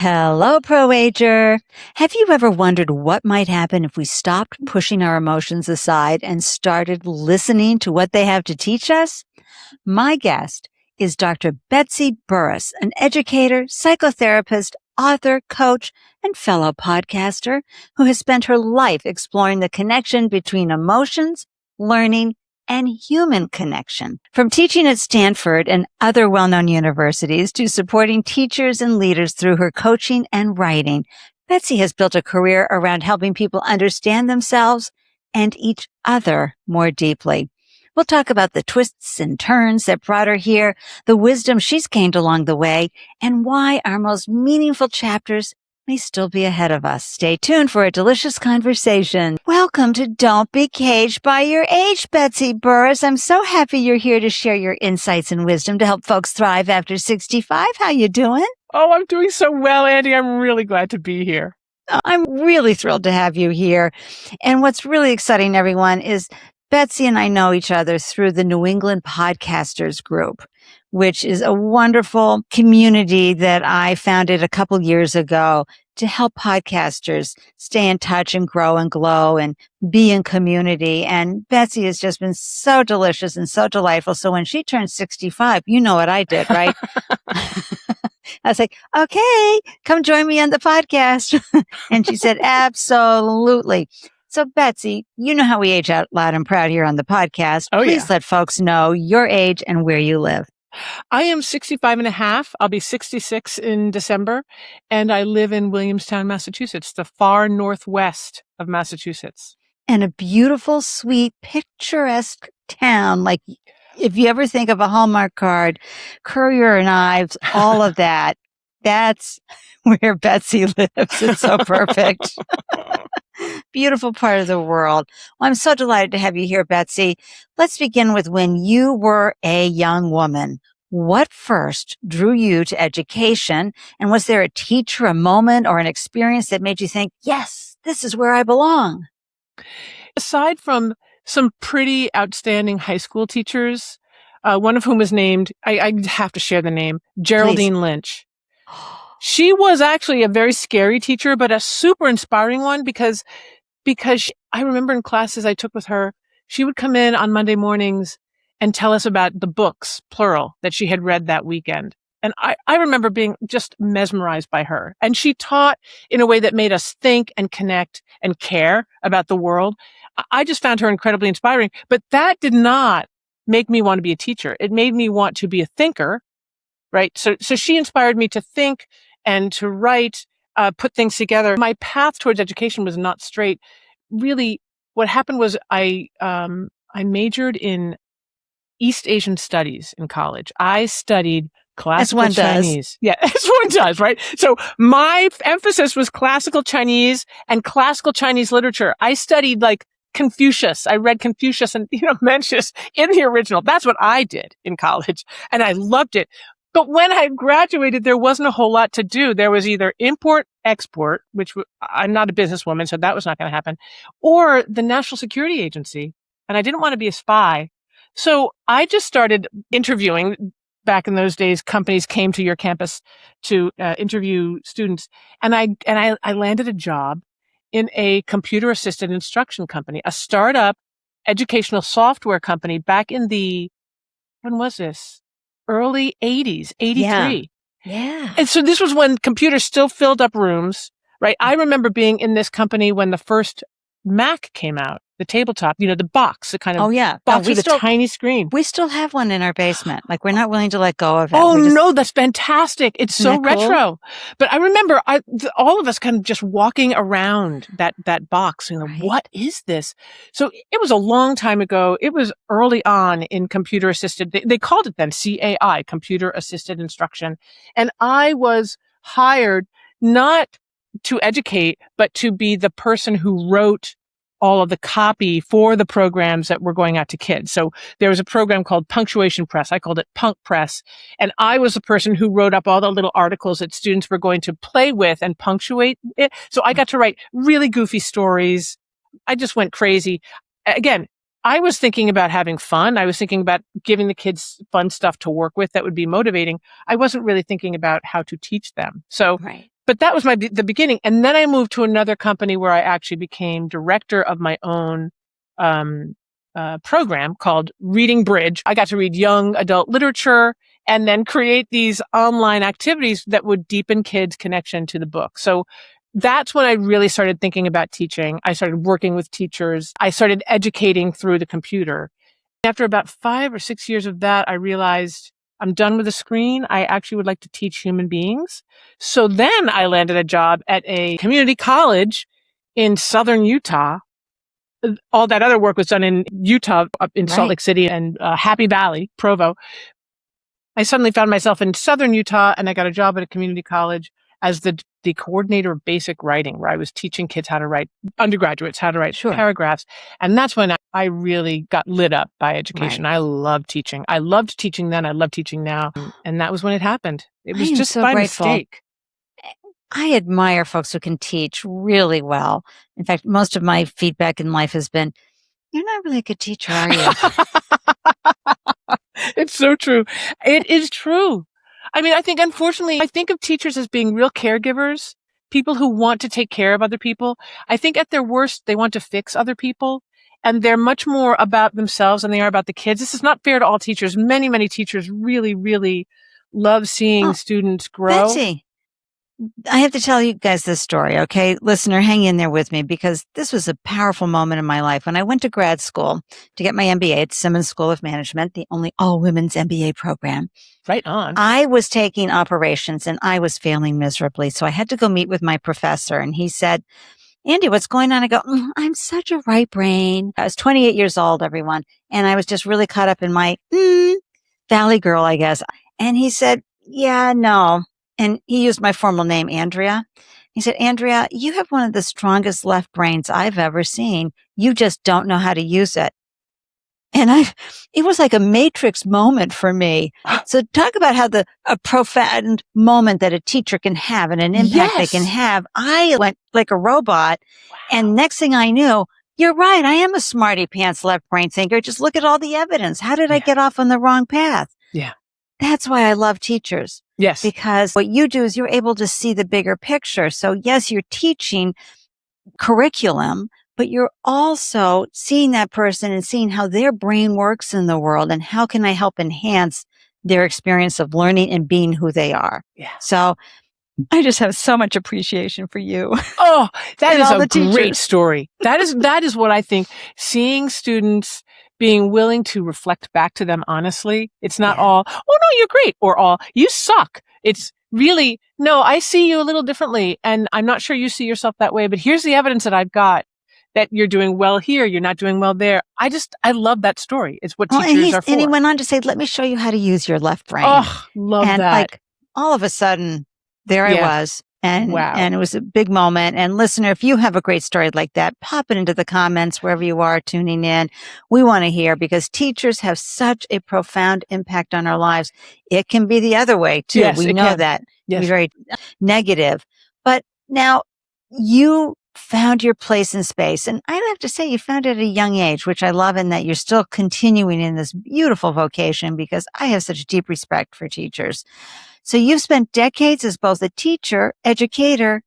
Hello, Pro Ager. Have you ever wondered what might happen if we stopped pushing our emotions aside and started listening to what they have to teach us? My guest is Dr. Betsy Burris, an educator, psychotherapist, author, coach, and fellow podcaster who has spent her life exploring the connection between emotions, learning, and human connection. From teaching at Stanford and other well-known universities to supporting teachers and leaders through her coaching and writing, Betsy has built a career around helping people understand themselves and each other more deeply. We'll talk about the twists and turns that brought her here, the wisdom she's gained along the way, and why our most meaningful chapters may still be ahead of us. Stay tuned for a delicious conversation. Welcome to Don't Be Caged by Your Age, Betsy Burris. I'm so happy you're here to share your insights and wisdom to help folks thrive after 65. How you doing? Oh, I'm doing so well, Ande. I'm really glad to be here. I'm really thrilled to have you here. And what's really exciting, everyone, is Betsy and I know each other through the New England Podcasters Group, which is a wonderful community that I founded a couple years ago to help podcasters stay in touch and grow and glow and be in community. And Betsy has just been so delicious and so delightful. So when she turned 65, you know what I did, right? I was like, okay, come join me on the podcast. And she said, absolutely. So Betsy, you know how we age out loud and proud here on the podcast. Oh, Please yeah. let folks know your age and where you live. I am 65 and a half. I'll be 66 in December. And I live in Williamstown, Massachusetts, the far northwest of Massachusetts. And a beautiful, sweet, picturesque town. Like if you ever think of a Hallmark card, Courier and Ives, all of that, that's where Betsy lives. It's so perfect. Beautiful part of the world. Well, I'm so delighted to have you here, Betsy. Let's begin with when you were a young woman. What first drew you to education? And was there a teacher, a moment, or an experience that made you think, yes, this is where I belong? Aside from some pretty outstanding high school teachers, one of whom was named, I have to share the name, Geraldine Please. Lynch. She was actually a very scary teacher, but a super inspiring one because I remember in classes I took with her, she would come in on Monday mornings and tell us about the books, plural, that she had read that weekend. And I remember being just mesmerized by her. And she taught in a way that made us think and connect and care about the world. I just found her incredibly inspiring, but that did not make me want to be a teacher. It made me want to be a thinker, right? So she inspired me to think and to write, put things together. My path towards education was not straight. Really, what happened was I majored in East Asian studies in college. I studied classical Chinese. Yeah, as one does, right? So my emphasis was classical Chinese and classical Chinese literature. I studied like Confucius. I read Confucius and, Mencius in the original. That's what I did in college. And I loved it. But when I graduated, there wasn't a whole lot to do. There was either import, export, which I'm not a businesswoman, so that was not going to happen, or the National Security Agency. And I didn't want to be a spy. So I just started interviewing. Back in those days, companies came to your campus to interview students. And I landed a job in a computer-assisted instruction company, a startup educational software company back in when was this? Early 80s, 83. Yeah. And so this was when computers still filled up rooms, right? I remember being in this company when the first Mac came out, the tabletop, the box, the kind of box with a tiny screen. We still have one in our basement. Like we're not willing to let go of it. Oh, no, that's fantastic. It's so retro. Cool? But I remember all of us kind of just walking around that box, right. What is this? So it was a long time ago. It was early on in computer assisted. They called it then CAI, computer assisted instruction. And I was hired not to educate, but to be the person who wrote all of the copy for the programs that were going out to kids. So there was a program called Punctuation Press. I called it Punk Press. And I was the person who wrote up all the little articles that students were going to play with and punctuate it. So I got to write really goofy stories. I just went crazy. Again, I was thinking about having fun. I was thinking about giving the kids fun stuff to work with that would be motivating. I wasn't really thinking about how to teach them. So But that was the beginning. And then I moved to another company where I actually became director of my own program called Reading Bridge. I got to read young adult literature and then create these online activities that would deepen kids' connection to the book. So that's when I really started thinking about teaching. I started working with teachers. I started educating through the computer. After about 5 or 6 years of that, I realized I'm done with the screen. I actually would like to teach human beings. So then I landed a job at a community college in southern Utah. All that other work was done in Utah, up in Salt Lake City and Happy Valley, Provo. I suddenly found myself in southern Utah, and I got a job at a community college as the coordinator of basic writing, where I was teaching kids how to write, undergraduates how to write paragraphs. And that's when I really got lit up by education. I love teaching. I loved teaching then. I love teaching now. And that was when it happened. It was just so by mistake. I admire folks who can teach really well. In fact, most of my feedback in life has been, you're not really a good teacher, are you? It's so true. It is true. I mean, I think, unfortunately, I think of teachers as being real caregivers, people who want to take care of other people. I think at their worst, they want to fix other people, and they're much more about themselves than they are about the kids. This is not fair to all teachers. Many, many teachers really, really love seeing students grow. Betsy, I have to tell you guys this story, okay? Listener, hang in there with me, because this was a powerful moment in my life. When I went to grad school to get my MBA at Simmons School of Management, the only all-women's MBA program. Right on. I was taking operations and I was failing miserably. So I had to go meet with my professor, and he said, Ande, what's going on? I go, I'm such a right brain. I was 28 years old, everyone. And I was just really caught up in my Valley girl, I guess. And he said, yeah, no. And he used my formal name, Andrea. He said, Andrea, you have one of the strongest left brains I've ever seen. You just don't know how to use it. And it was like a matrix moment for me. So talk about how a profound moment that a teacher can have and an impact they can have. I went like a robot. Wow. And next thing I knew, you're right. I am a smarty pants left brain thinker. Just look at all the evidence. How did I get off on the wrong path? Yeah. That's why I love teachers. Yes. Because what you do is you're able to see the bigger picture. So yes, you're teaching curriculum, but you're also seeing that person and seeing how their brain works in the world and how can I help enhance their experience of learning and being who they are. Yeah. So I just have so much appreciation for you. Oh, that is a great story. That is what I think. Seeing students being willing to reflect back to them honestly. It's not all, oh no, you're great, or all, you suck. It's really, no, I see you a little differently, and I'm not sure you see yourself that way, but here's the evidence that I've got that you're doing well here, you're not doing well there. I love that story. It's what teachers are for. And he went on to say, let me show you how to use your left brain. Oh, love that. And like all of a sudden, there I was. And, and it was a big moment. And listener, if you have a great story like that, pop it into the comments wherever you are tuning in. We want to hear, because teachers have such a profound impact on our lives. It can be the other way too. Yes, we know that. Yes. Be very negative. But now you found your place in space. And I have to say, you found it at a young age, which I love, and that you're still continuing in this beautiful vocation, because I have such deep respect for teachers. So you've spent decades as both a teacher, educator,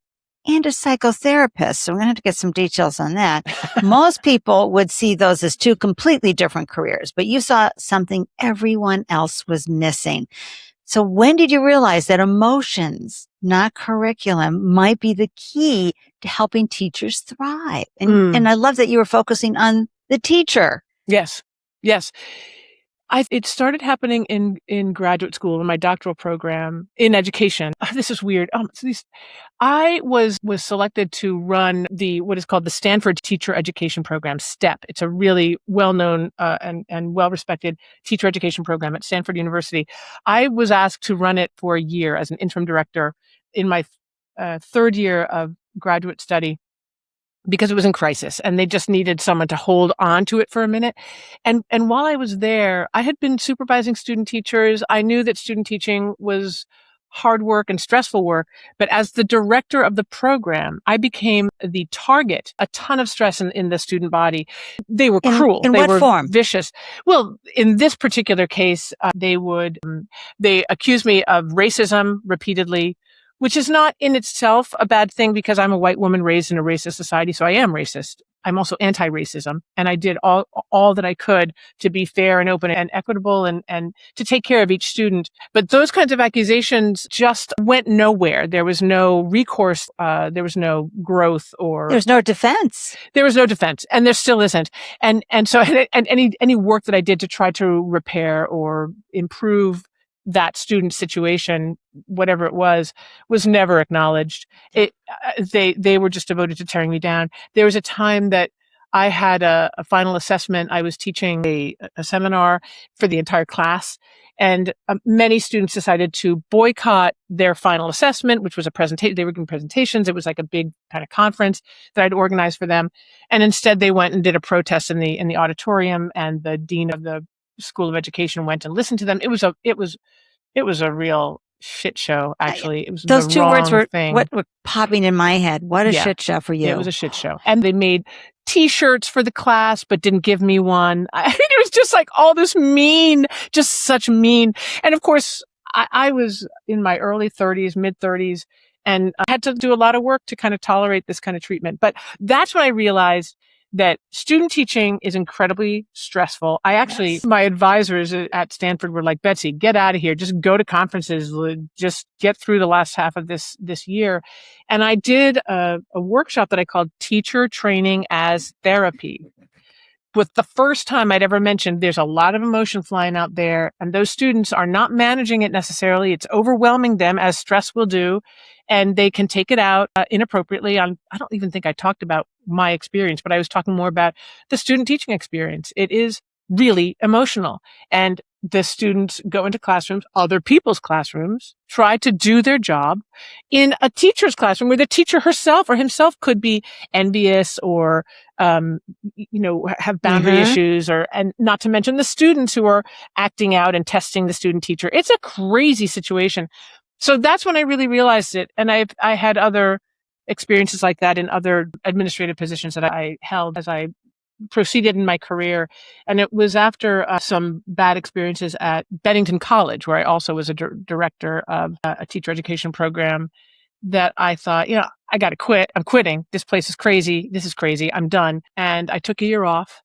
and a psychotherapist. So we're going to have to get some details on that. Most people would see those as two completely different careers, but you saw something everyone else was missing. So when did you realize that emotions, not curriculum, might be the key to helping teachers thrive? And I love that you were focusing on the teacher. Yes. Yes. It started happening in graduate school, in my doctoral program in education. This is weird. I was selected to run what is called the Stanford Teacher Education Program, STEP. It's a really well-known and well-respected teacher education program at Stanford University. I was asked to run it for a year as an interim director in my third year of graduate study, because it was in crisis and they just needed someone to hold on to it for a minute. And while I was there, I had been supervising student teachers. I knew that student teaching was hard work and stressful work. But as the director of the program, I became the target, a ton of stress in the student body. They were cruel. In they what were form? Vicious. Well, in this particular case, they accused me of racism repeatedly, which is not in itself a bad thing because I'm a white woman raised in a racist society. So I am racist. I'm also anti-racism. And I did all that I could to be fair and open and equitable and to take care of each student. But those kinds of accusations just went nowhere. There was no recourse. There was no growth There's no defense. There was no defense, and there still isn't. And so any work that I did to try to repair or improve that student situation, whatever it was never acknowledged. They were just devoted to tearing me down. There was a time that I had a final assessment. I was teaching a seminar for the entire class, and many students decided to boycott their final assessment, which was a presentation. They were giving presentations. It was like a big kind of conference that I'd organized for them. And instead they went and did a protest in the auditorium, and the dean of the School of Education went and listened to them. It was a real shit show, actually. It was those the two words wrong were thing. what were popping in my head. What a Yeah. shit show for you. Yeah, it was a shit show. And they made T-shirts for the class, but didn't give me one. I mean, it was just like all this mean, just such mean. And of course, I was in my early 30s, mid 30s, and I had to do a lot of work to kind of tolerate this kind of treatment. But that's when I realized that student teaching is incredibly stressful. Yes. My advisors at Stanford were like, Betsy, get out of here. Just go to conferences. Just get through the last half of this year. And I did a workshop that I called Teacher Training as Therapy. With the first time I'd ever mentioned, there's a lot of emotion flying out there, and those students are not managing it necessarily. It's overwhelming them, as stress will do, and they can take it out inappropriately. I don't even think I talked about my experience, but I was talking more about the student teaching experience. It is really emotional, and the students go into classrooms, other people's classrooms, try to do their job in a teacher's classroom where the teacher herself or himself could be envious or have boundary issues, and not to mention the students who are acting out and testing the student teacher. It's a crazy situation. So that's when I really realized it. And I had other experiences like that in other administrative positions that I held as I proceeded in my career. And it was after some bad experiences at Bennington College, where I also was a director of a teacher education program, that I thought, I got to quit. I'm quitting. This place is crazy. This is crazy. I'm done. And I took a year off.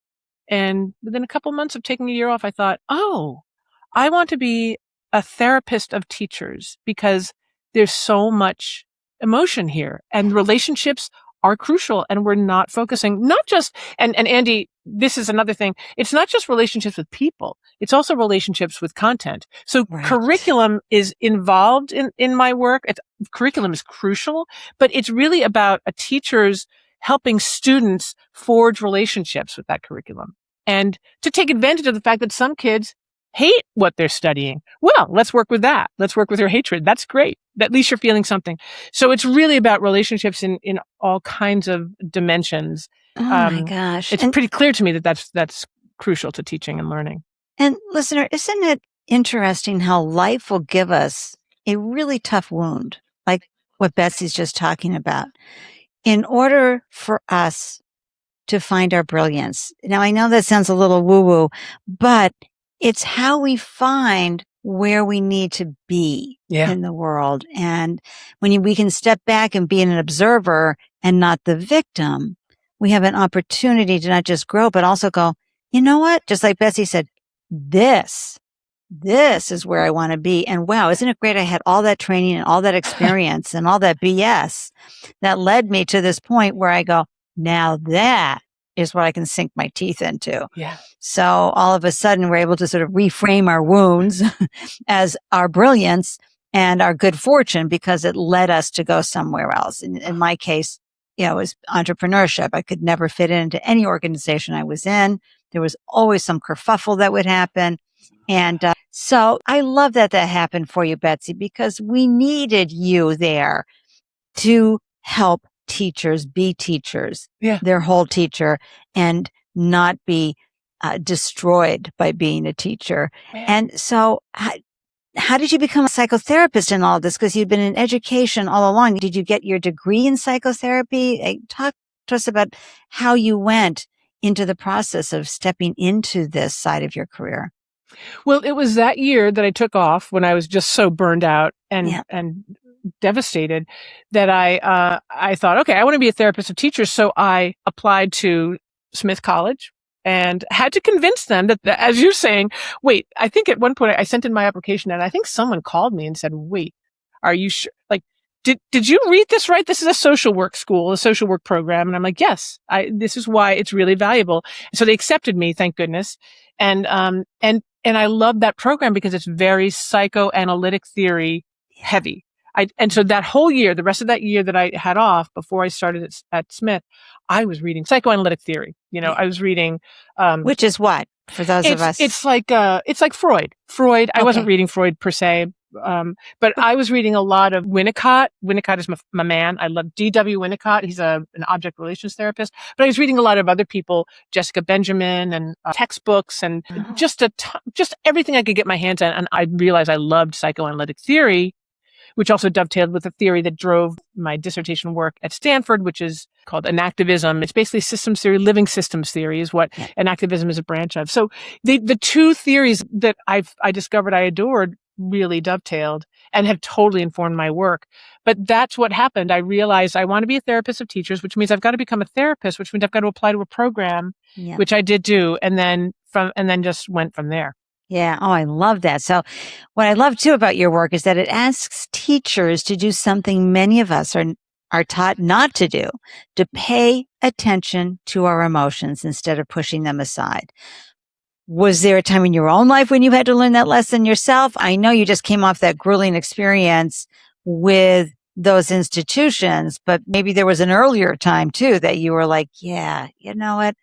And within a couple months of taking a year off, I thought, I want to be a therapist of teachers, because there's so much emotion here, and relationships are crucial, and we're not focusing, not just, and Ande, this is another thing. It's not just relationships with people. It's also relationships with content. So curriculum is involved in my work. Curriculum is crucial, but it's really about a teacher's helping students forge relationships with that curriculum, and to take advantage of the fact that some kids hate what they're studying. Well, let's work with that. Let's work with your hatred. That's great. At least you're feeling something. So it's really about relationships in all kinds of dimensions. Oh my gosh. It's pretty clear to me that that's crucial to teaching and learning. And listener, isn't it interesting how life will give us a really tough wound, like what Betsy's just talking about, in order for us to find our brilliance? Now, I know that sounds a little woo-woo, but it's how we find where we need to be in the world. And when we can step back and be an observer and not the victim, we have an opportunity to not just grow, but also go, you know what? Just like Betsy said, this is where I want to be. And wow, isn't it great? I had all that training and all that experience and all that BS that led me to this point where I go, now that is what I can sink my teeth into. Yeah. So all of a sudden we're able to sort of reframe our wounds as our brilliance and our good fortune, because it led us to go somewhere else. In my case, it was entrepreneurship. I could never fit into any organization I was in. There was always some kerfuffle that would happen. And so I love that happened for you, Betsy, because we needed you there to help teachers be teachers, their whole teacher, and not be destroyed by being a teacher. And so how did you become a psychotherapist in all of this? Because you'd been in education all along. Did you get your degree in psychotherapy? Talk to us about how you went into the process of stepping into this side of your career. Well, it was that year that I took off when I was just so burned out and devastated that I thought, okay, I want to be a therapist of teachers. So I applied to Smith College and had to convince them that, as you're saying, wait, I think at one point I sent in my application and I think someone called me and said, wait, are you sure? Like, did you read this right? This is a social work school, a social work program. And I'm like, yes, this is why it's really valuable. So they accepted me, thank goodness. And I love that program because it's very psychoanalytic theory heavy. And so that whole year, the rest of that year that I had off before I started at Smith, I was reading psychoanalytic theory. I was reading, which is what for those of us, it's like Freud. I wasn't reading Freud per se. But I was reading a lot of Winnicott. Winnicott is my man. I love D.W. Winnicott. He's an object relations therapist. But I was reading a lot of other people, Jessica Benjamin, and textbooks, and just everything I could get my hands on. And I realized I loved psychoanalytic theory, which also dovetailed with the theory that drove my dissertation work at Stanford, which is called enactivism. It's basically systems theory, living systems theory is what enactivism is a branch of. So the two theories that I discovered I adored really dovetailed and have totally informed my work. But that's what happened. I realized I want to be a therapist of teachers, which means I've got to become a therapist, which means I've got to apply to a program, which I did do, and then just went from there. Yeah. Oh, I love that. So what I love too about your work is that it asks teachers to do something many of us are taught not to do, to pay attention to our emotions instead of pushing them aside. Was there a time in your own life when you had to learn that lesson yourself? I know you just came off that grueling experience with those institutions, but maybe there was an earlier time too that you were like, yeah, you know what?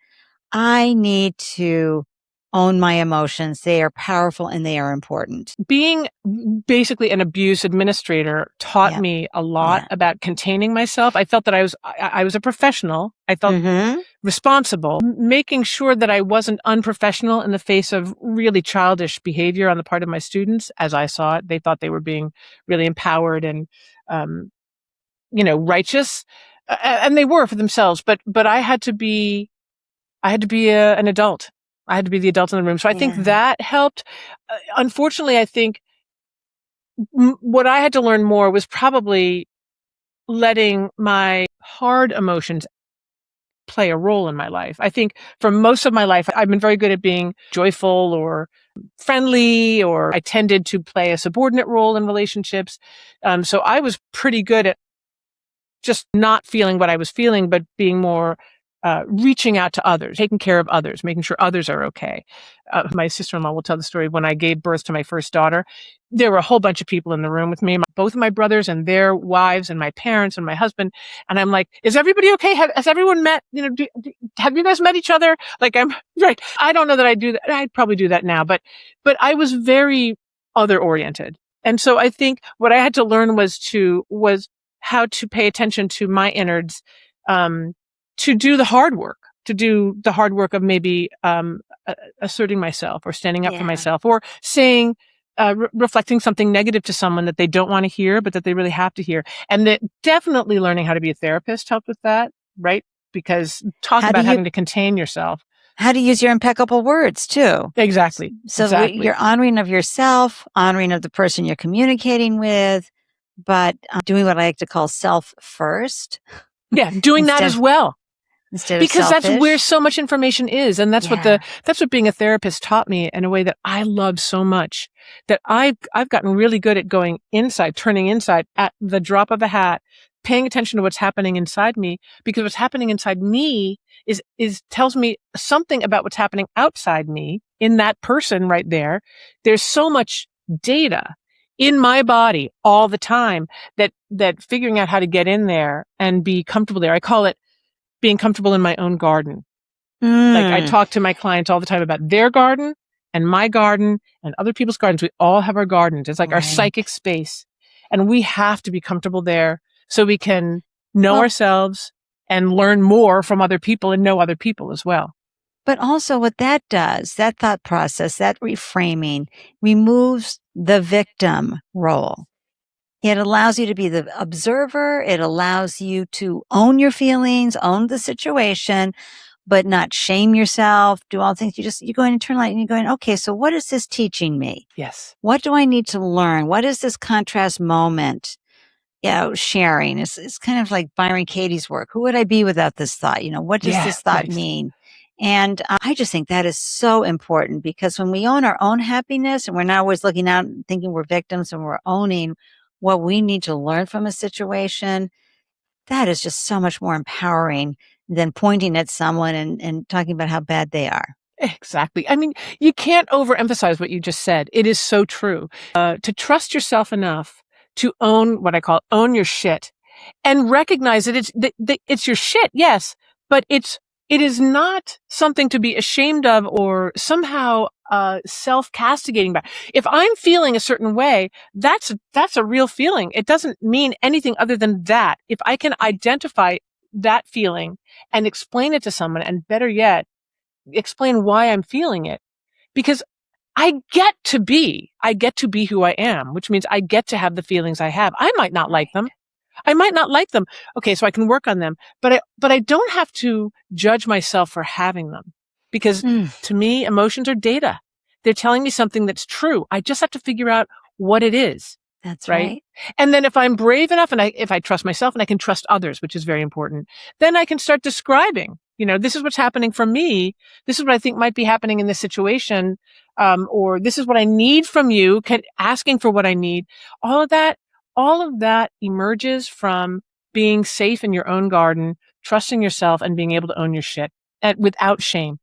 I need to own my emotions. They are powerful and they are important. Being basically an abuse administrator taught me a lot about containing myself. I felt that I was a professional. I felt responsible, making sure that I wasn't unprofessional in the face of really childish behavior on the part of my students. As I saw it, they thought they were being really empowered and, righteous, and they were for themselves. But I had to be an adult. I had to be the adult in the room. So I think that helped. Unfortunately, I think what I had to learn more was probably letting my hard emotions play a role in my life. I think for most of my life, I've been very good at being joyful or friendly, or I tended to play a subordinate role in relationships. So I was pretty good at just not feeling what I was feeling, but being more reaching out to others, taking care of others, making sure others are okay. My sister-in-law will tell the story. When I gave birth to my first daughter, there were a whole bunch of people in the room with me, both of my brothers and their wives and my parents and my husband. And I'm like, is everybody okay? Has everyone met? Have you guys met each other? Like, I'm right. I don't know that I do that. I'd probably do that now, but I was very other oriented. And so I think what I had to learn was how to pay attention to my innards, to do the hard work of maybe asserting myself or standing up for myself, or saying, reflecting something negative to someone that they don't want to hear, but that they really have to hear. And that definitely learning how to be a therapist helped with that, right? Because having to contain yourself. How to use your impeccable words too. Exactly. So you're honoring of yourself, honoring of the person you're communicating with, but doing what I like to call self first. Yeah, doing that as well. Because that's where so much information is. And that's what being a therapist taught me in a way that I love so much, that I've gotten really good at going inside, turning inside at the drop of a hat, paying attention to what's happening inside me, because what's happening inside me is tells me something about what's happening outside me in that person right there. There's so much data in my body all the time that figuring out how to get in there and be comfortable there. I call it being comfortable in my own garden. Like, I talk to my clients all the time about their garden and my garden and other people's gardens. We all have our gardens. It's like our psychic space. And we have to be comfortable there so we can know ourselves and learn more from other people and know other people as well. But also what that does, that thought process, that reframing, removes the victim role. It allows you to be the observer. It allows you to own your feelings, own the situation, but not shame yourself, do all things. You go in internalize and you're going, okay, so what is this teaching me? Yes. What do I need to learn? What is this contrast moment? sharing. It's kind of like Byron Katie's work. Who would I be without this thought? What does this thought mean? And I just think that is so important, because when we own our own happiness and we're not always looking out and thinking we're victims, and we're owning what we need to learn from a situation, that is just so much more empowering than pointing at someone and talking about how bad they are. Exactly. I mean, you can't overemphasize what you just said. It is so true. To trust yourself enough to own what I call own your shit, and recognize that it's your shit, yes, but it is not something to be ashamed of or somehow self-castigating by. If I'm feeling a certain way, that's a real feeling. It doesn't mean anything other than that. If I can identify that feeling and explain it to someone, and better yet, explain why I'm feeling it, because I get to be who I am, which means I get to have the feelings I have. I might not like them. Okay, so I can work on them, but I don't have to judge myself for having them, because to me, emotions are data. They're telling me something that's true. I just have to figure out what it is. That's right. And then if I'm brave enough, and if I trust myself and I can trust others, which is very important, then I can start describing, this is what's happening for me. This is what I think might be happening in this situation. Or this is what I need from you, asking for what I need. All of that emerges from being safe in your own garden, trusting yourself, and being able to own your shit without shame.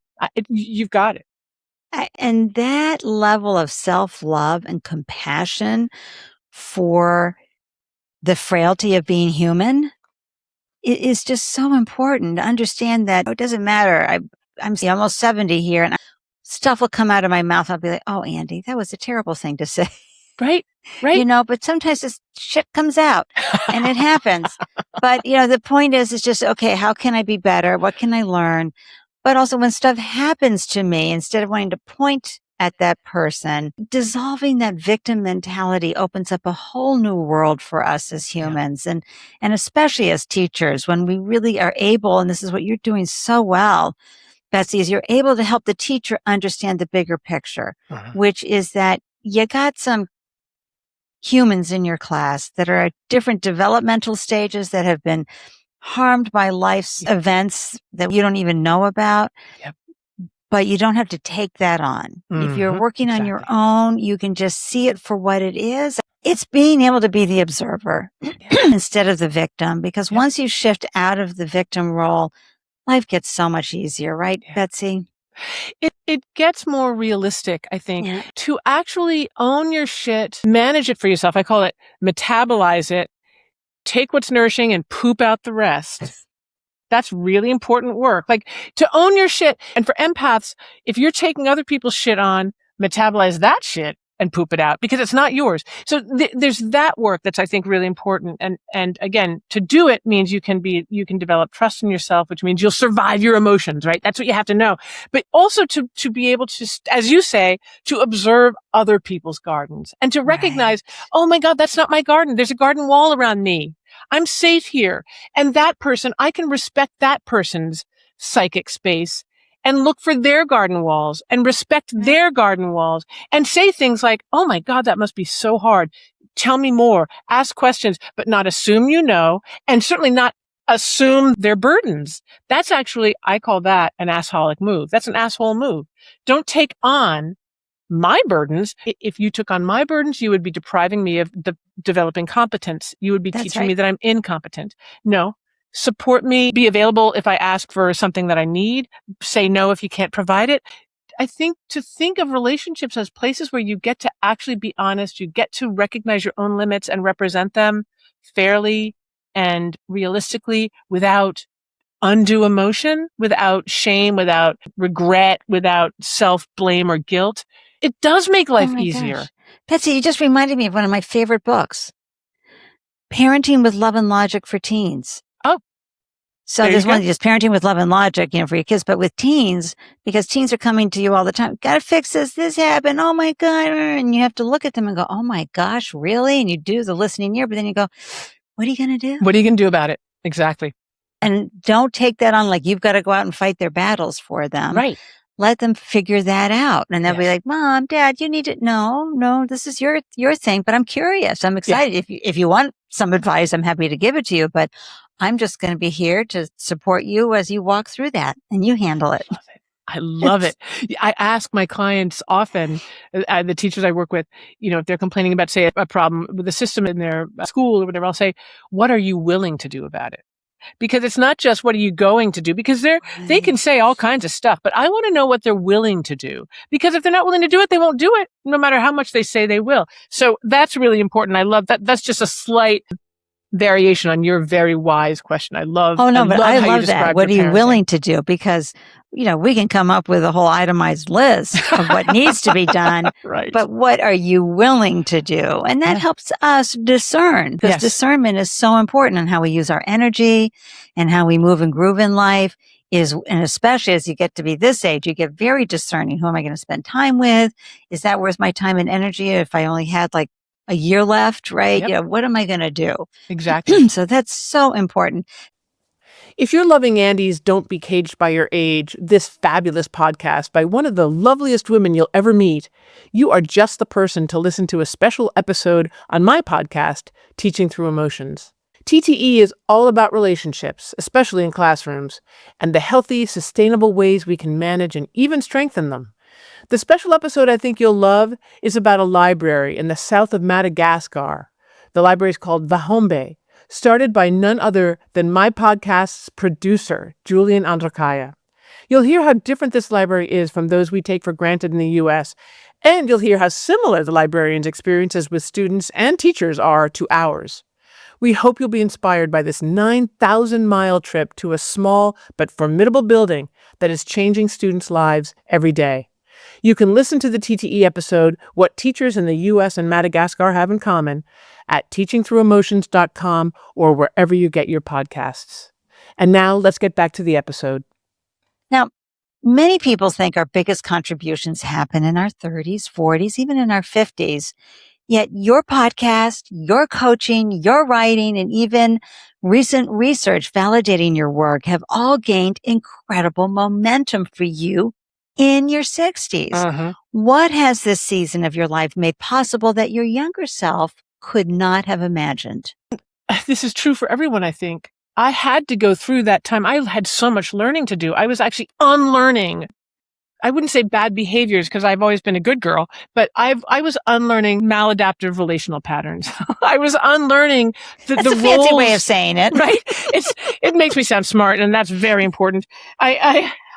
You've got it. And that level of self-love and compassion for the frailty of being human is just so important to understand that it doesn't matter. I'm almost 70 here, and stuff will come out of my mouth. I'll be like, oh, Ande, that was a terrible thing to say. Right. But sometimes this shit comes out and it happens. But, the point is just, okay, how can I be better? What can I learn? But also when stuff happens to me, instead of wanting to point at that person, dissolving that victim mentality opens up a whole new world for us as humans, and especially as teachers, when we really are able, and this is what you're doing so well, Betsy, is you're able to help the teacher understand the bigger picture, which is that you got some humans in your class that are at different developmental stages, that have been harmed by life's events that you don't even know about. Yep. But you don't have to take that on. If you're working on your own, you can just see it for what it is. It's being able to be the observer instead of the victim, because once you shift out of the victim role, life gets so much easier, right, Betsy? It gets more realistic, I think, to actually own your shit, manage it for yourself. I call it metabolize it, take what's nourishing and poop out the rest. That's really important work. Like, to own your shit. And for empaths, if you're taking other people's shit on, metabolize that shit and poop it out, because it's not yours. So there's that work that's, I think, really important. And again, to do it means you can develop trust in yourself, which means you'll survive your emotions, right? That's what you have to know. But also to be able to, as you say, to observe other people's gardens and to recognize, oh my God, that's not my garden. There's a garden wall around me. I'm safe here. And that person, I can respect that person's psychic space and look for their garden walls and respect their garden walls and say things like, oh my God, that must be so hard. Tell me more, ask questions, but not assume you know, and certainly not assume their burdens. That's actually, I call that an assholic move. That's an asshole move. Don't take on my burdens. If you took on my burdens, you would be depriving me of the developing competence. You would be teaching me that I'm incompetent. No. Support me, be available if I ask for something that I need, say no if you can't provide it. I think to think of relationships as places where you get to actually be honest, you get to recognize your own limits and represent them fairly and realistically, without undue emotion, without shame, without regret, without self-blame or guilt. It does make life easier. Gosh. Betsy, you just reminded me of one of my favorite books, Parenting with Love and Logic for Teens. Oh. So there's one just Parenting with Love and Logic, for your kids, but with teens, because teens are coming to you all the time. Got to fix this happened. Oh my God. And you have to look at them and go, oh my gosh, really? And you do the listening ear, but then you go, what are you going to do? What are you going to do about it? Exactly. And don't take that on like you've got to go out and fight their battles for them. Right. Let them figure that out. And they'll be like, Mom, Dad, you need to, no, this is your thing, but I'm curious. I'm excited. If you want some advice, I'm happy to give it to you, but I'm just going to be here to support you as you walk through that and you handle it. I love it. I ask my clients often, the teachers I work with, if they're complaining about, say, a problem with the system in their school or whatever, I'll say, what are you willing to do about it? Because it's not just what are you going to do, because they can say all kinds of stuff, but I want to know what they're willing to do, because if they're not willing to do it, they won't do it, no matter how much they say they will. So that's really important. I love that. That's just a slight variation on your very wise question. I love that. What are you willing to do? Because, we can come up with a whole itemized list of what needs to be done, right. But what are you willing to do? And that helps us discern, because discernment is so important in how we use our energy and how we move and groove in life. And especially as you get to be this age, you get very discerning. Who am I going to spend time with? Is that worth my time and energy if I only had like a year left, right? Yep. What am I going to do? Exactly. So that's so important. If you're loving Ande's Don't Be Caged by Your Age, this fabulous podcast by one of the loveliest women you'll ever meet, you are just the person to listen to a special episode on my podcast, Teaching Through Emotions. TTE is all about relationships, especially in classrooms, and the healthy, sustainable ways we can manage and even strengthen them. The special episode I think you'll love is about a library in the south of Madagascar. The library is called Vahombe, started by none other than my podcast's producer, Julian Andrakaya. You'll hear how different this library is from those we take for granted in the U.S., and you'll hear how similar the librarians' experiences with students and teachers are to ours. We hope you'll be inspired by this 9,000-mile trip to a small but formidable building that is changing students' lives every day. You can listen to the TTE episode, What Teachers in the U.S. and Madagascar Have in Common, at teachingthroughemotions.com or wherever you get your podcasts. And now let's get back to the episode. Now, many people think our biggest contributions happen in our 30s, 40s, even in our 50s. Yet your podcast, your coaching, your writing, and even recent research validating your work have all gained incredible momentum for you in your 60s. Uh-huh. What has this season of your life made possible that your younger self could not have imagined? This is true for everyone, I think. I had to go through that time. I had so much learning to do. I was actually unlearning. I wouldn't say bad behaviors, because I've always been a good girl, but I was unlearning maladaptive relational patterns. I was unlearning the That's a fancy way of saying it. Right? It makes me sound smart, and that's very important.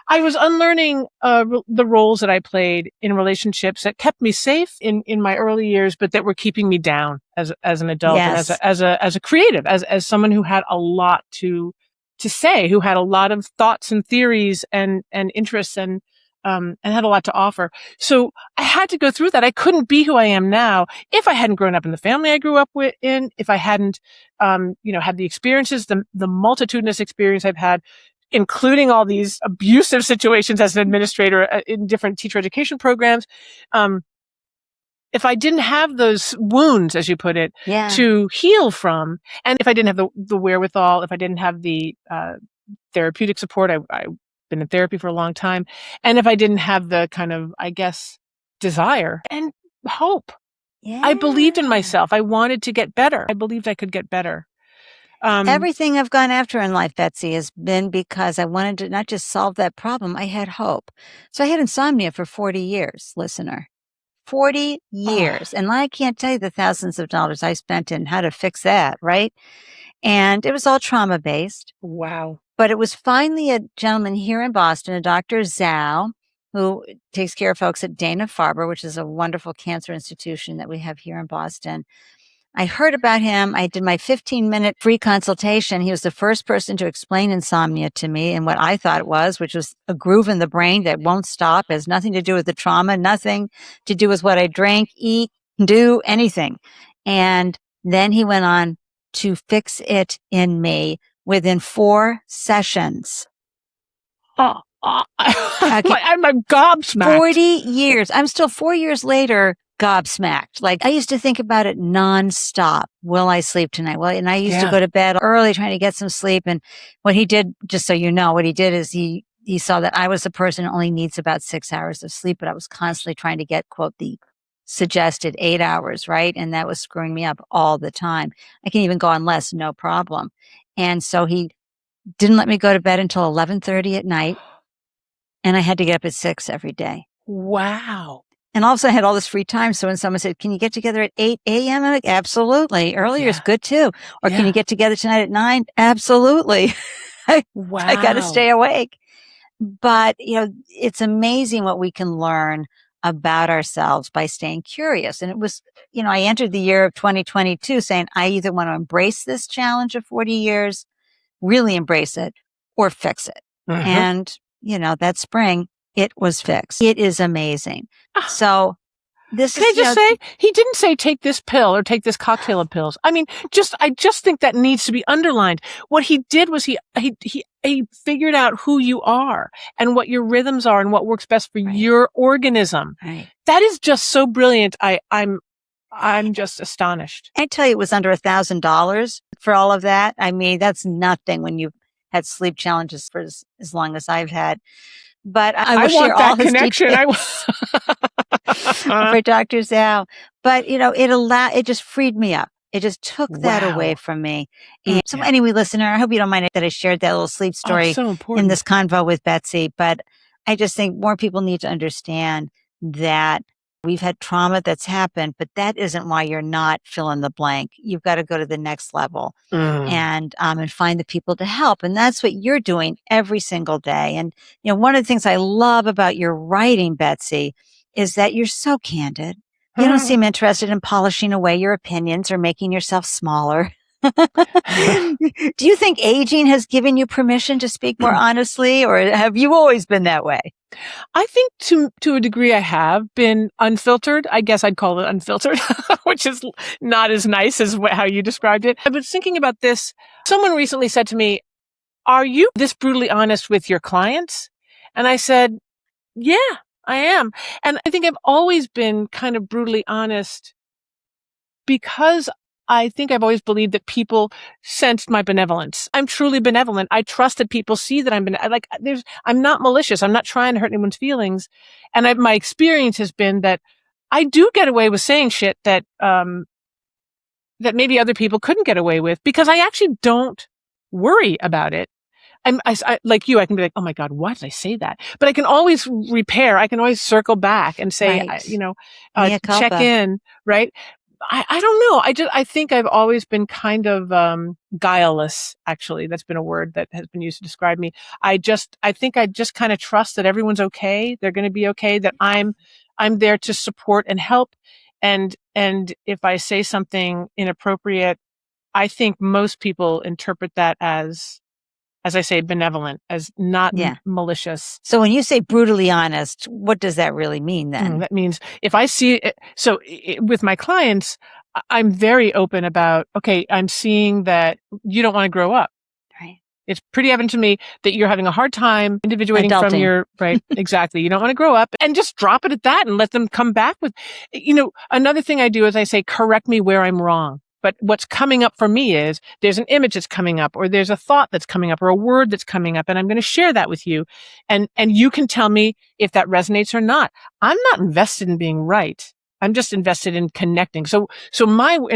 I was unlearning the roles that I played in relationships that kept me safe in my early years, but that were keeping me down as an adult, Yes. and as a creative, as someone who had a lot to say, who had a lot of thoughts and theories and interests and had a lot to offer. So I had to go through that. I couldn't be who I am now if I hadn't grown up in the family I grew up in, if I hadn't, had the experiences, the multitudinous experience I've had, including all these abusive situations as an administrator in different teacher education programs. If I didn't have those wounds, as you put it, to heal from, and if I didn't have the wherewithal, if I didn't have the therapeutic support, I've been in therapy for a long time, and if I didn't have the kind of, I guess, desire and hope. I believed in myself. I wanted to get better. I believed I could get better. Everything I've gone after in life, Betsy, has been because I wanted to not just solve that problem, I had hope. So I had insomnia for 40 years, listener. 40 years. And I can't tell you the thousands of dollars I spent in how to fix that, right? And it was all trauma-based. Wow. But it was finally a gentleman here in Boston, a Dr. Zhao, who takes care of folks at Dana-Farber, which is a wonderful cancer institution that we have here in Boston. I heard about him. I did my 15-minute free consultation. He was the first person to explain insomnia to me and what I thought it was, which was a groove in the brain that won't stop, has nothing to do with the trauma, nothing to do with what I drink, eat, do, anything. And then he went on to fix it in me within 4 sessions. I'm gobsmacked. 40 years. I'm still 4 years later gobsmacked. Like, I used to think about it nonstop. Will I sleep tonight? Well, and I used to go to bed early trying to get some sleep. And what he did, just so you know, what he did is he saw that I was a person who only needs about 6 hours of sleep, but I was constantly trying to get, quote, the suggested 8 hours, right? And that was screwing me up all the time. I can even go on less, no problem. And so he didn't let me go to bed until 11:30 at night, and I had to get up at 6 every day. Wow. And also I had all this free time. So when someone said, "Can you get together at 8 a.m.?" I'm like, "Absolutely. Earlier is Yeah. good too." Or, "Can you Yeah. get together tonight at 9?" Absolutely. I got to Wow. stay awake. But, it's amazing what we can learn about ourselves by staying curious. And it was, I entered the year of 2022 saying, I either want to embrace this challenge of 40 years, really embrace it, or fix it. Uh-huh. And, that spring, it was fixed. It is amazing. Ah, So this Can I is, just say, he didn't say take this pill or take this cocktail of pills. I mean, I just think that needs to be underlined. What he did was he figured out who you are and what your rhythms are and what works best for Right. your organism. Right. That is just so brilliant. I'm just astonished. I tell you, it was under $1,000 for all of that. I mean, that's nothing when you've had sleep challenges for as long as I've had. But I will share want all that his connection. details for Dr. Zhao. But, it just freed me up. It just took that away Wow. from me. And so anyway, listener, I hope you don't mind that I shared that little sleep Oh, story so in important. this convo with Betsy. But I just think more people need to understand that we've had trauma that's happened, but that isn't why you're not fill in the blank. You've got to go to the next level and find the people to help. And that's what you're doing every single day. And, one of the things I love about your writing, Betsy, is that you're so candid. You don't seem interested in polishing away your opinions or making yourself smaller. Do you think aging has given you permission to speak more honestly, or have you always been that way? I think to a degree I have been unfiltered. I guess I'd call it unfiltered, which is not as nice as how you described it. I was thinking about this. Someone recently said to me, "Are you this brutally honest with your clients?" And I said, "Yeah, I am." And I think I've always been kind of brutally honest because I think I've always believed that people sensed my benevolence. I'm truly benevolent. I trust that people see that I'm not malicious. I'm not trying to hurt anyone's feelings. And my experience has been that I do get away with saying shit that maybe other people couldn't get away with because I actually don't worry about it. I like you, I can be like, "Oh my God, why did I say that?" But I can always repair. I can always circle back and say, Right. Mea check culpa. in, right? I don't know. I think I've always been kind of, guileless, actually. That's been a word that has been used to describe me. I think I just kind of trust that everyone's okay. They're going to be okay, that I'm there to support and help. And if I say something inappropriate, I think most people interpret that as I say, benevolent, as not Yeah. malicious. So when you say brutally honest, what does that really mean then? That means if I see it, with my clients, I'm very open about, okay, I'm seeing that you don't want to grow up. Right. It's pretty evident to me that you're having a hard time individuating from Adulting. right. Exactly. You don't want to grow up and just drop it at that and let them come back with, another thing I do is I say, correct me where I'm wrong. But what's coming up for me is there's an image that's coming up, or there's a thought that's coming up, or a word that's coming up, and I'm going to share that with you. And you can tell me if that resonates or not. I'm not invested in being right. I'm just invested in connecting. So in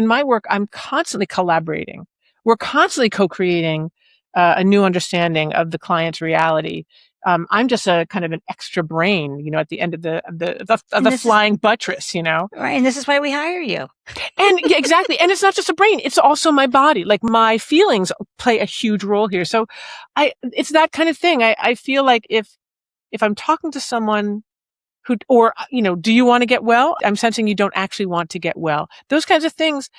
my work, I'm constantly collaborating. We're constantly co-creating a new understanding of the client's reality. I'm just a kind of an extra brain, at the end of the flying buttress, Right. And this is why we hire you. And yeah, exactly. And it's not just a brain. It's also my body. Like my feelings play a huge role here. So it's that kind of thing. I feel like if I'm talking to someone do you want to get well? I'm sensing you don't actually want to get well. Those kinds of things.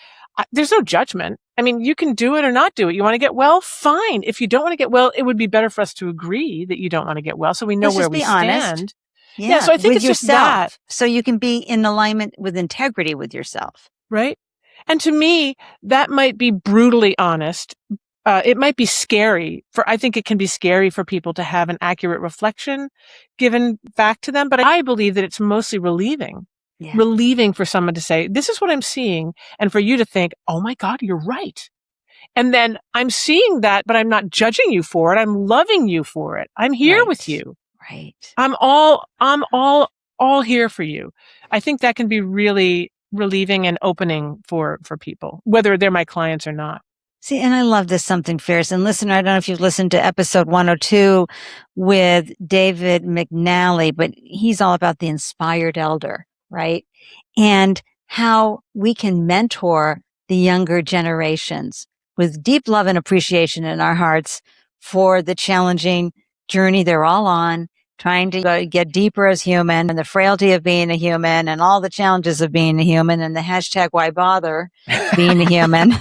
There's no judgment. I mean, you can do it or not do it. You want to get well? Fine. If you don't want to get well, it would be better for us to agree that you don't want to get well so we know Let's where just we be stand. honest. Yeah. So I think with it's just that. yourself. So you can be in alignment with integrity with yourself. Right. And to me, that might be brutally honest. It might be scary I think it can be scary for people to have an accurate reflection given back to them. But I believe that it's mostly relieving. Yeah. Relieving for someone to say, this is what I'm seeing. And for you to think, oh my God, you're right. And then I'm seeing that, but I'm not judging you for it. I'm loving you for it. I'm here with you. Right. I'm all all here for you. I think that can be really relieving and opening for people, whether they're my clients or not. See, and I love this something fierce. And listener, I don't know if you've listened to episode 102 with David McNally, but he's all about the inspired elder, right? And how we can mentor the younger generations with deep love and appreciation in our hearts for the challenging journey they're all on, trying to get deeper as human and the frailty of being a human and all the challenges of being a human and the hashtag why bother being a human.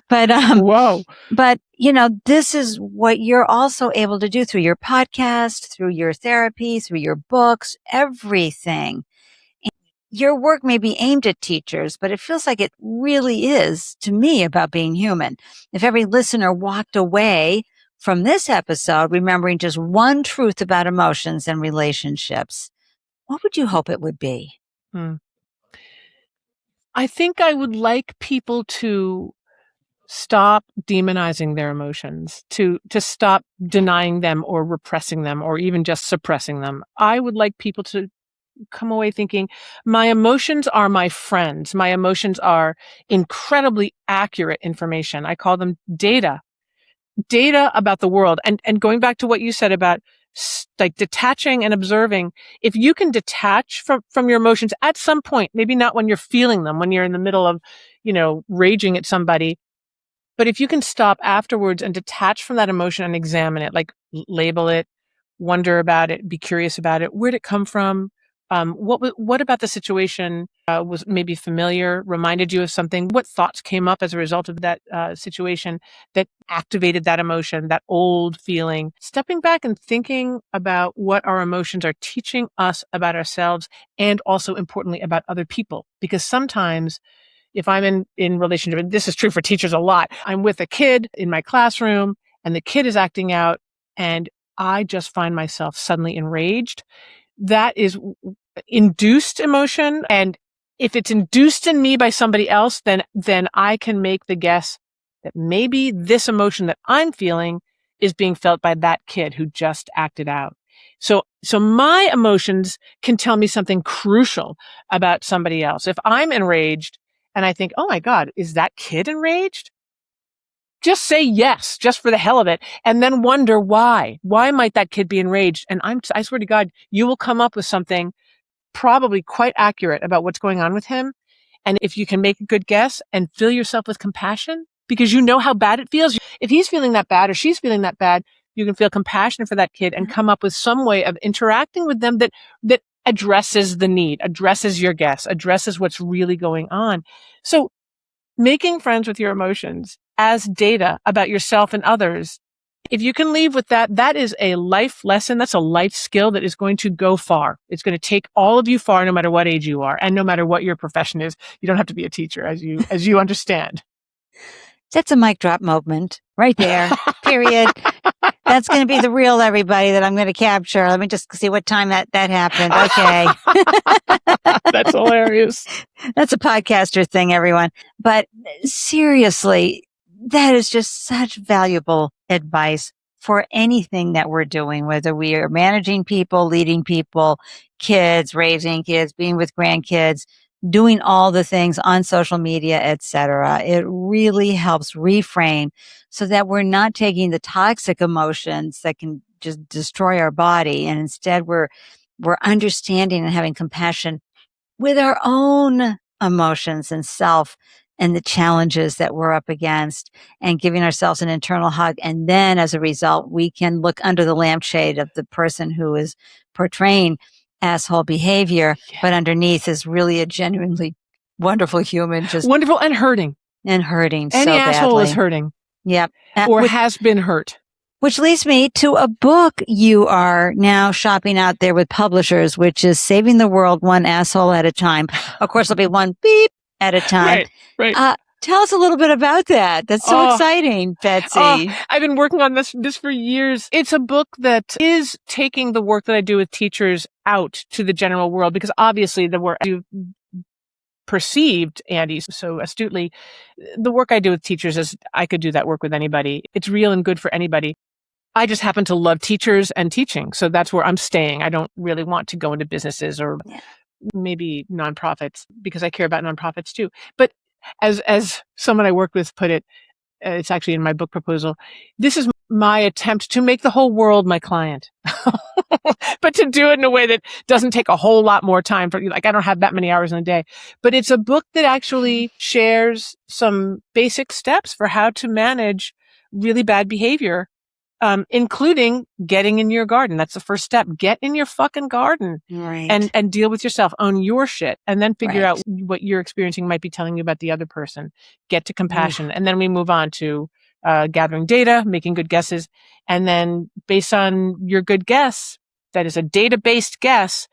But, Whoa. but, this is what you're also able to do through your podcast, through your therapy, through your books, everything. And your work may be aimed at teachers, but it feels like it really is to me about being human. If every listener walked away from this episode remembering just one truth about emotions and relationships, what would you hope it would be? I think I would like people to stop demonizing their emotions, to stop denying them or repressing them or even just suppressing them. I would like people to come away thinking, my emotions are my friends. My emotions are incredibly accurate information. I call them data about the world. And going back to what you said about like detaching and observing, if you can detach from your emotions at some point, maybe not when you're feeling them, when you're in the middle of, raging at somebody, but if you can stop afterwards and detach from that emotion and examine it, like label it, wonder about it, be curious about it, where'd it come from? What about the situation was maybe familiar, reminded you of something? What thoughts came up as a result of that situation that activated that emotion, that old feeling? Stepping back and thinking about what our emotions are teaching us about ourselves and also importantly about other people. Because sometimes if I'm in relationship, and this is true for teachers a lot, I'm with a kid in my classroom and the kid is acting out and I just find myself suddenly enraged. That is induced emotion. And if it's induced in me by somebody else, then I can make the guess that maybe this emotion that I'm feeling is being felt by that kid who just acted out. So my emotions can tell me something crucial about somebody else. If I'm enraged and I think, oh my God, is that kid enraged? Just say yes, just for the hell of it, and then wonder why. Why might that kid be enraged? And I swear to God, you will come up with something probably quite accurate about what's going on with him. And if you can make a good guess and fill yourself with compassion, because you know how bad it feels. If he's feeling that bad or she's feeling that bad, you can feel compassion for that kid and come up with some way of interacting with them that addresses the need, addresses your guess, addresses what's really going on. So making friends with your emotions as data about yourself and others, if you can leave with that, that is a life lesson. That's a life skill that is going to go far. It's going to take all of you far, no matter what age you are and no matter what your profession is. You don't have to be a teacher, as you understand. That's a mic drop moment right there. Period. That's going to be the reel, everybody, that I'm going to capture. Let me just see what time that happened. Okay. That's hilarious. That's a podcaster thing, everyone. But seriously, that is just such valuable advice for anything that we're doing, whether we are managing people, leading people, kids, raising kids, being with grandkids, doing all the things on social media, etc. It really helps reframe so that we're not taking the toxic emotions that can just destroy our body, and instead we're understanding and having compassion with our own emotions and self and the challenges that we're up against, and giving ourselves an internal hug. And then as a result, we can look under the lampshade of the person who is portraying asshole behavior, but underneath is really a genuinely wonderful human, just wonderful and hurting. And hurting Any so asshole badly. is hurting. Yep. Or has been hurt. Which leads me to a book you are now shopping out there with publishers, which is Saving the World One Asshole at a Time. Of course, it'll be one beep at a time. Right. Tell us a little bit about that. That's so exciting, Betsy. I've been working on this for years. It's a book that is taking the work that I do with teachers out to the general world, because obviously the work you perceived, Ande, so astutely, the work I do with teachers is I could do that work with anybody. It's real and good for anybody. I just happen to love teachers and teaching. So that's where I'm staying. I don't really want to go into businesses or maybe nonprofits because I care about nonprofits too. But as someone I worked with put it, it's actually in my book proposal. This is my attempt to make the whole world my client, but to do it in a way that doesn't take a whole lot more time for you. Like I don't have that many hours in a day, but it's a book that actually shares some basic steps for how to manage really bad behavior. Including getting in your garden. That's the first step. Get in your fucking garden and deal with yourself. Own your shit. And then figure out what you're experiencing might be telling you about the other person. Get to compassion. And then we move on to gathering data, making good guesses. And then based on your good guess, that is a data-based guess,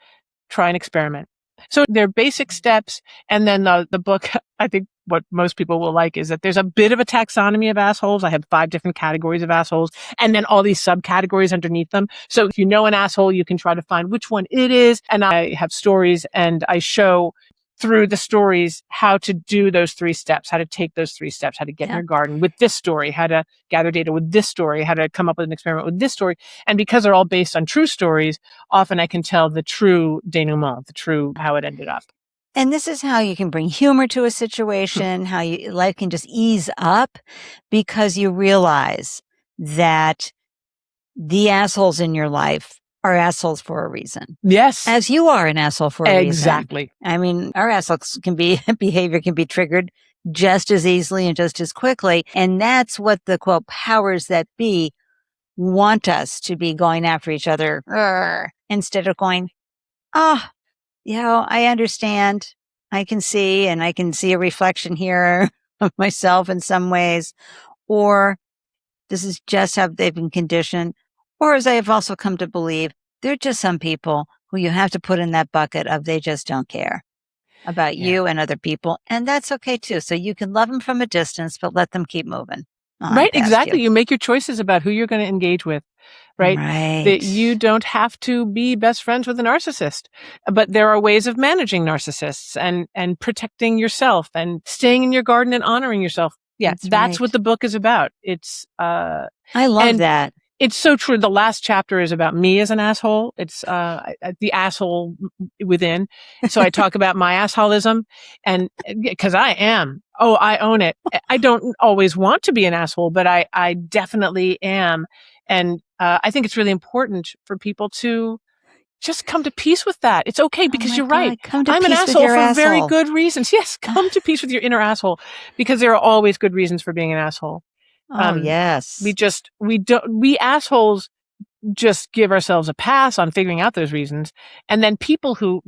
try an experiment. So they're basic steps. And then the book, I think what most people will like is that there's a bit of a taxonomy of assholes. I have 5 different categories of assholes and then all these subcategories underneath them. So if you know an asshole, you can try to find which one it is. And I have stories and I show through the stories how to do those 3 steps, how to take those 3 steps, how to get in your garden with this story, how to gather data with this story, how to come up with an experiment with this story. And because they're all based on true stories, often I can tell the true denouement, the true how it ended up. And this is how you can bring humor to a situation, how life can just ease up because you realize that the assholes in your life are assholes for a reason. Yes. As you are an asshole for a reason. Exactly. I mean, our assholes behavior can be triggered just as easily and just as quickly. And that's what the quote powers that be want us to be going after each other instead of going, I understand. I can see a reflection here of myself in some ways, or this is just how they've been conditioned. Or as I have also come to believe, there are just some people who you have to put in that bucket of they just don't care about you and other people. And that's okay too. So you can love them from a distance, but let them keep moving. Right, exactly. You make your choices about who you're going to engage with, right? That you don't have to be best friends with a narcissist, but there are ways of managing narcissists and protecting yourself and staying in your garden and honoring yourself. Yeah, that's what the book is about. It's, I love that. It's so true. The last chapter is about me as an asshole. It's, the asshole within. So I talk about my assholism and cause I am. Oh, I own it. I don't always want to be an asshole, but I definitely am. And, I think it's really important for people to just come to peace with that. It's okay because you're right. I'm an asshole for very good reasons. Yes. Come to peace with your inner asshole because there are always good reasons for being an asshole. Yes. We assholes just give ourselves a pass on figuring out those reasons. And then people who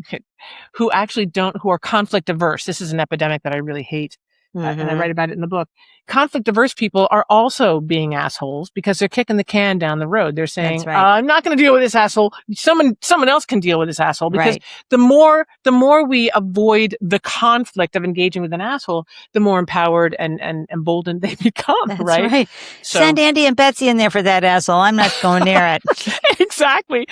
actually who are conflict averse. This is an epidemic that I really hate. And I write about it in the book. Conflict averse people are also being assholes because they're kicking the can down the road. They're saying, I'm not going to deal with this asshole. Someone else can deal with this asshole because the more we avoid the conflict of engaging with an asshole, the more empowered and emboldened they become. That's right. So, send Ande and Betsy in there for that asshole. I'm not going near it. Exactly.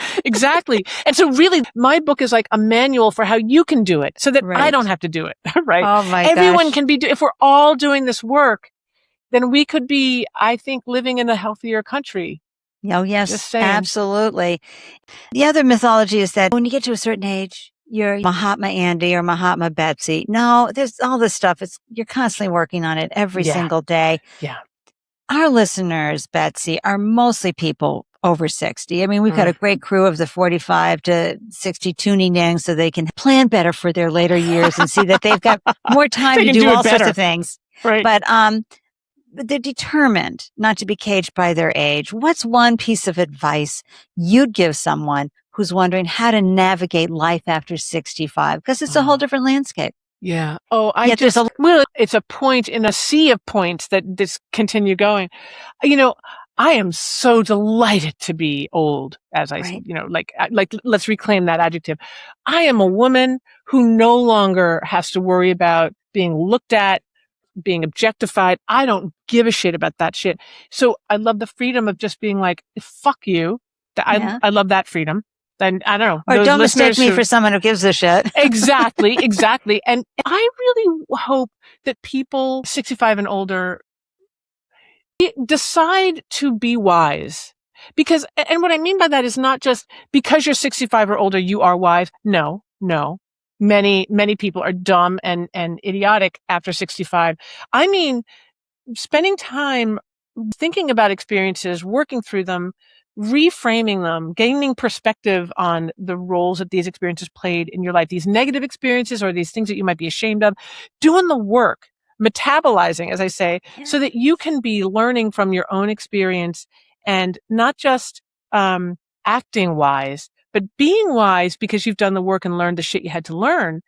And so really my book is like a manual for how you can do it so that I don't have to do it. Right. Oh my gosh. Everyone can if we're all doing this work, then we could be, I think, living in a healthier country. Oh, yes, absolutely. The other mythology is that when you get to a certain age, you're Mahatma Ande or Mahatma Betsy. No, there's all this stuff. You're constantly working on it every single day. Yeah. Our listeners, Betsy, are mostly people over 60. I mean, we've got a great crew of the 45 to 60 tuning in so they can plan better for their later years and see that they've got more time to do all sorts of things. Right. But they're determined not to be caged by their age. What's one piece of advice you'd give someone who's wondering how to navigate life after 65? Because it's a whole different landscape. Yeah. Oh, it's a point in a sea of points that just continue going. You know, I am so delighted to be old, as I said, like, let's reclaim that adjective. I am a woman who no longer has to worry about being looked at, being objectified. I don't give a shit about that shit. So I love the freedom of just being like, fuck you. I love that freedom. And I don't know. Or don't mistake me for someone who gives a shit. Exactly. And I really hope that people 65 and older decide to be wise. Because, and what I mean by that is not just because you're 65 or older, you are wise. No. Many people are dumb and idiotic after 65. I mean, spending time thinking about experiences, working through them, reframing them, gaining perspective on the roles that these experiences played in your life, these negative experiences or these things that you might be ashamed of, doing the work, metabolizing, as I say, so that you can be learning from your own experience and not just acting wise, but being wise because you've done the work and learned the shit you had to learn.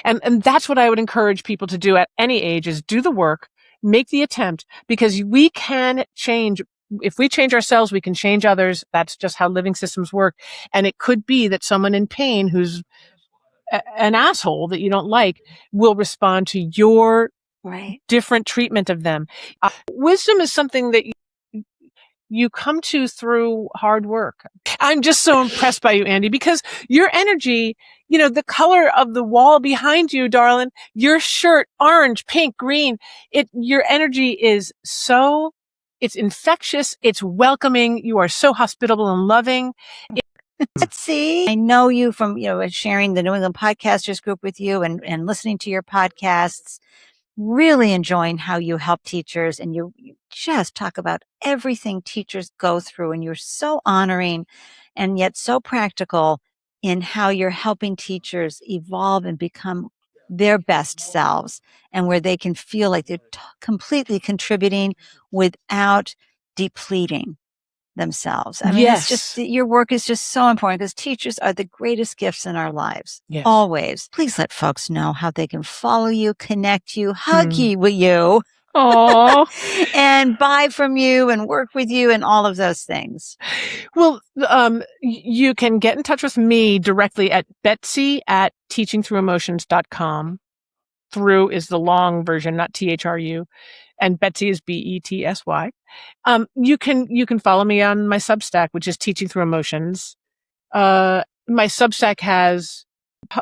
And that's what I would encourage people to do at any age is do the work, make the attempt, because we can change. If we change ourselves, we can change others. That's just how living systems work. And it could be that someone in pain who's an asshole that you don't like will respond to your different treatment of them. Wisdom is something that you come to through hard work. I'm just so impressed by you, Ande, because your energy, the color of the wall behind you, darling, your shirt, orange, pink, green, your energy is it's infectious. It's welcoming. You are so hospitable and loving. Betsy, I know you from, sharing the New England Podcasters Group with you and listening to your podcasts. Really enjoying how you help teachers, and you just talk about everything teachers go through, and you're so honoring and yet so practical in how you're helping teachers evolve and become their best selves, and where they can feel like they're completely contributing without depleting themselves. I mean, it's just, your work is just so important because teachers are the greatest gifts in our lives. Yes. Always. Please let folks know how they can follow you, connect you, hug you with you, and buy from you and work with you and all of those things. Well, you can get in touch with me directly at Betsy@teachingthroughemotions.com. Through is the long version, not THRU. And Betsy is BETSY. You can follow me on my Substack, which is Teaching Through Emotions. My Substack has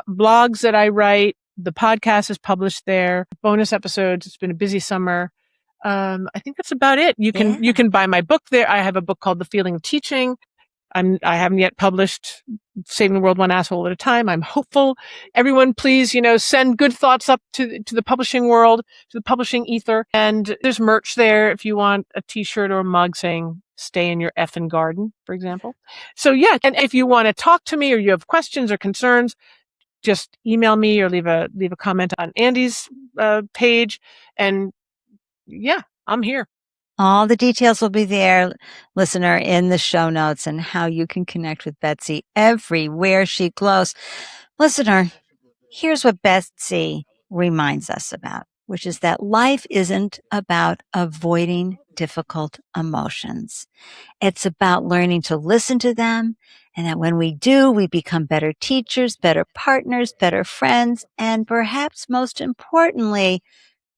blogs that I write. The podcast is published there. Bonus episodes. It's been a busy summer. I think that's about it. You can buy my book there. I have a book called The Feeling of Teaching. I haven't yet published Saving the World One Asshole at a Time. I'm hopeful. Everyone, please, send good thoughts up to the publishing world, to the publishing ether. And there's merch there if you want a t-shirt or a mug saying, stay in your effing garden, for example. So yeah. And if you want to talk to me or you have questions or concerns, just email me or leave a comment on Ande's page. And yeah, I'm here. All the details will be there, listener, in the show notes, and how you can connect with Betsy everywhere she glows. Listener, here's what Betsy reminds us about, which is that life isn't about avoiding difficult emotions. It's about learning to listen to them, and that when we do, we become better teachers, better partners, better friends, and perhaps most importantly,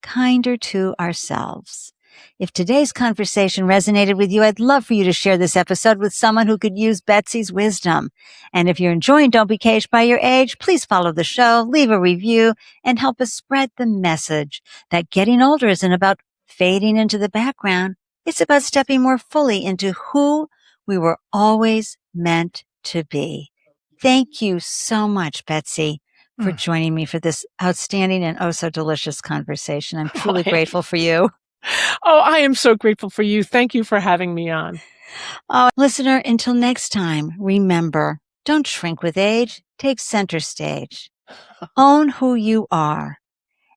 kinder to ourselves. If today's conversation resonated with you, I'd love for you to share this episode with someone who could use Betsy's wisdom. And if you're enjoying Don't Be Caged by Your Age, please follow the show, leave a review, and help us spread the message that getting older isn't about fading into the background. It's about stepping more fully into who we were always meant to be. Thank you so much, Betsy, for joining me for this outstanding and oh so delicious conversation. I'm truly grateful for you. Oh, I am so grateful for you. Thank you for having me on. Listener, until next time, remember, don't shrink with age. Take center stage. Own who you are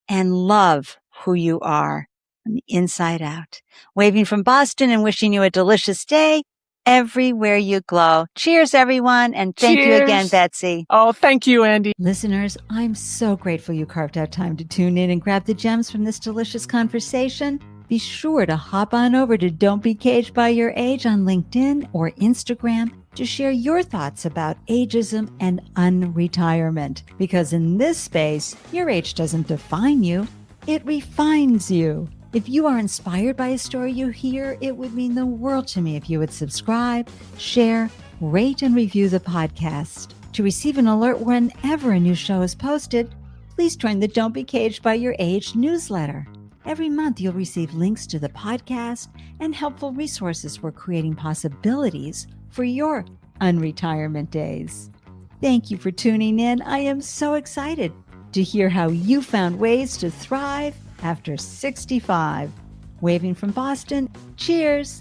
and love who you are from the inside out. Waving from Boston and wishing you a delicious day everywhere you glow. Cheers, everyone. And thank you again, Betsy. Oh, thank you, Ande. Listeners, I'm so grateful you carved out time to tune in and grab the gems from this delicious conversation. Be sure to hop on over to Don't Be Caged by Your Age on LinkedIn or Instagram to share your thoughts about ageism and unretirement. Because in this space, your age doesn't define you, it refines you. If you are inspired by a story you hear, it would mean the world to me if you would subscribe, share, rate, and review the podcast. To receive an alert whenever a new show is posted, please join the Don't Be Caged by Your Age newsletter. Every month, you'll receive links to the podcast and helpful resources for creating possibilities for your unretirement days. Thank you for tuning in. I am so excited to hear how you found ways to thrive after 65. Waving from Boston, cheers.